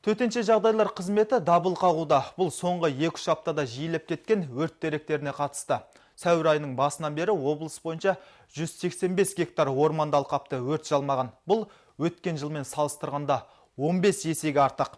Төтенше жағдайлар қызметі дабыл қағуда. Бұл соңғы 2-3 аптада жиілеп кеткен өрт деректеріне қатысты. Сәуір айының басынан бері облыс бойынша 185 гектар орманды алқапты өрт жалмаған. Бұл өткен жылмен салыстырғанда 15 есеге артық.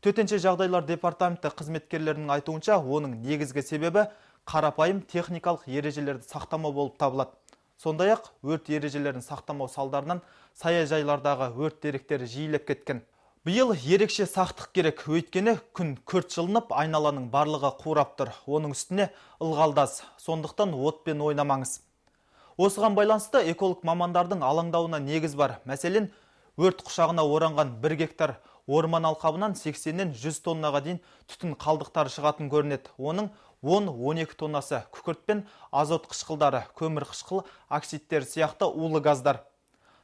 Төтенше жағдайлар департаменті қызметкерлерінің айтуынша, оның негізгі себебі қарапайым техникалық ережелерді сақтамау болып табылады. Сондай-ақ өрт ережелерін сақтамау салдарынан саяжайлардағы өрт деректері жиілеп кеткен. Биыл ерекше сақтық керек, өйткені күн күрт жылынып, айналаның барлығы қурап тұр. Оның үстіне ылғалдас, сондықтан отпен ойнамаңыз. Осыған байланысты эколог мамандардың алаңдауына негіз бар. Мәселен, өрт құшағына оранған 1 гектар орман алқабынан 80-нен 100 тоннаға дейін түтін қалдықтары шығатын көрінеді. Оның 10-12 тоннасы күкірт пен азот қышқылдары, көмір қышқыл, оксидтер сияқты улы газдар.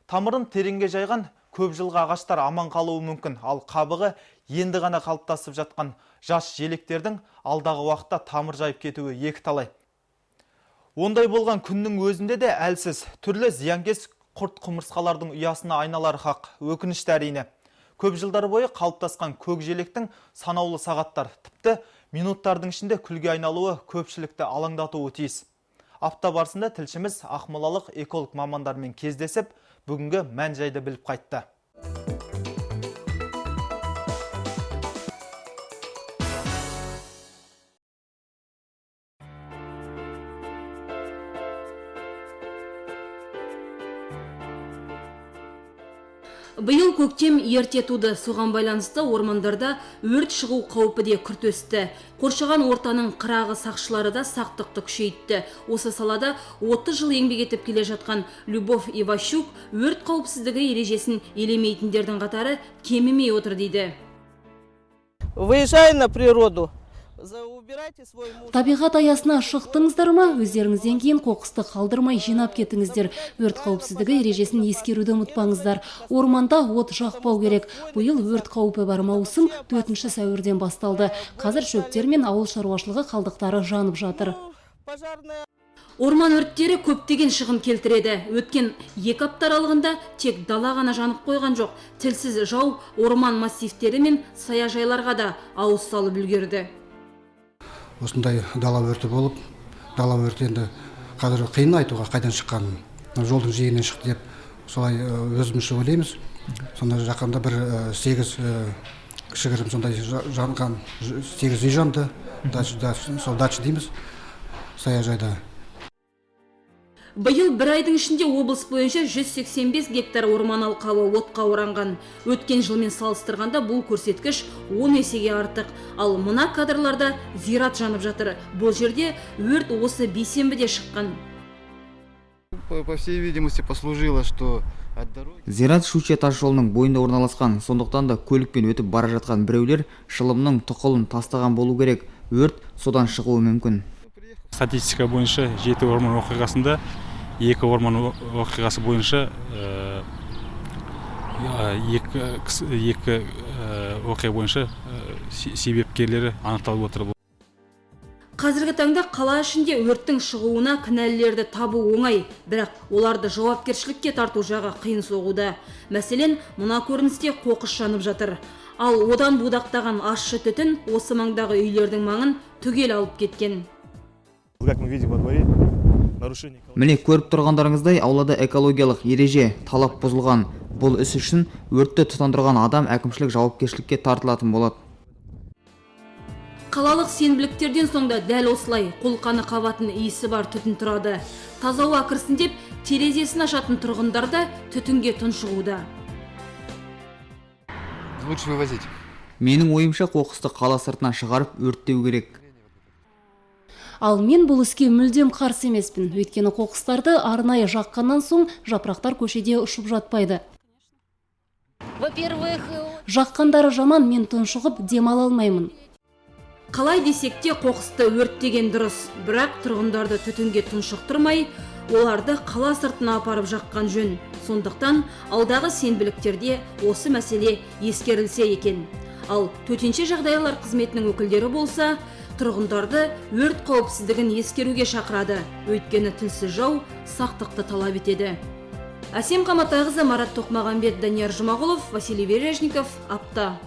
Тамырын тереңге жайған көп жылғы ағаштар аман қалуы мүмкін, ал қабығы енді ғана қалыптасып жатқан жас желектердің алдағы уақытта тамыр жайып кетуі екі талай. Ондай болған күннің өзінде де әлсіз, түрлі зиянкес құрт құмырсқалардың ұясына айналар хақ, өкінішті әрине. Көп жылдар бойы қалыптасқан көк желектің санаулы сағаттар, тіпті минуттардың ішінде күлге айналуы көпшілікті алаңдатуы тиіс. Апта барысында тілшіміз ақмолалық эколог мамандармен кездесіп, бүгінгі мән жайды біліп қайтты. Биыл көктем ерте туды, соған байланысты ормандарда өрт шығу қаупі де күрт өсті. Қоршаған ортаның қырағы сақшылары да сақтықты күшейтті. Осы салада 30 жыл еңбек етіп келе жатқан Любовь Иващук өрт қауіпсіздігі ережесін елемейтіндердің қатары кемімей отыр дейді. Выезжай на природу. Табиғат аясына шықтыңыздар ма? Өздеріңізден кейін қоқысты қалдырмай жинап кетіңіздер. Өрт қауіпсіздігі ережесін ескеруді ұмытпаңыздар. Орманда от жақпау керек. Биыл өрт қаупі бар маусым 4 сәуірден басталды. Қазір шөптер мен ауыл шаруашылығы қалдықтары жанып жатыр. Орман өрттері көптеген шығын келтіреді. Өткен 2 апта аралығында тек дала ғана жанып қойған жоқ. Тілсіз жау орман массивтері мен саяжайларға да ауыз салып үлгерді. Осындай дала өрті болып, дала өрті енді қазір қиын айтуға қайдан шыққанын. Жолдың жиегінен шықты деп, солай өзімізше ойлаймыз. Сонда жақында бір 8 кішігірім сондай жанған 8 үй жанды, сол дача дейміз, саяжайда. Биыл 1 айдың ішінде облыс бойынша 185 гектар орман алқабы отқа оранған. Өткен жылмен салыстырғанда бұл көрсеткіш 10 есеге артық. Ал мына кадрларда зират жанып жатыр. Бұл жерде өрт осы бейсенбіде шыққан. По всей видимости послужило, что Зират Щучье тас жолының бойында орналасқан, сондықтан да көлікпен өтіп бара жатқан біреулер шылымның тұқылын тастаған болу керек. Өрт содан шығуы мүмкін. Статистика бойынша 7 орман оқиғасында 2 орман оқиғасы бойынша 2 оқиға бойынша себепкерлері анықталып отыр. Қазіргі таңда қала ішінде өрттің шығуына кінәлілерді табу оңай, бірақ оларды жауапкершілікке тарту жағы қиын соғуда. Мәселен, мына көріністе қоқыс жанып жатыр. Ал одан будақтаған ащы түтін осы маңдағы үйлердің маңын түгел алып кеткен. Міне көріп тұрғандарыңыздай аулада экологиялық ереже талап бұзылған. Бұл іс үшін өртті тұтандырған адам әкімшілік жауапкершілікке тартылатын болады. Қалалық сенбіліктерден соңда дәл осылай қолқаны қабатын иісі бар түтін тұрады. Таза ауа кірсін деп терезесін ашатын тұрғындар да түтінге тұншығуда. Лучше вывозить. Менің ойымша қоқысты қала сыртына шығарып өрттеу керек. Ал мен бұл іске мүлдем қарсы емеспін. Өйткені қоқыстарды арнайы жаққаннан соң жапырақтар көшеде ұшып жатпайды. Жаққандары жаман, мен тұншығып демала алмаймын. Қалай десек те қоқысты өрттеген дұрыс, бірақ тұрғындарды түтінге тұншықтырмай, оларды қала сыртына апарып жаққан жөн. Сондықтан алдағы сенбіліктерде осы мәселе ескерілсе екен. Ал төтенше жағдайлар қызметінің өкілдері болса, тұрғындарды өрт қауіпсіздігін ескеруге шақырады. Өйткені тілсіз жау сақтықты талап етеді. Әсем Қаматайқызы, Марат Тоқмағамбет, Данияр Жұмағұлов, Василий Вережников, Апта.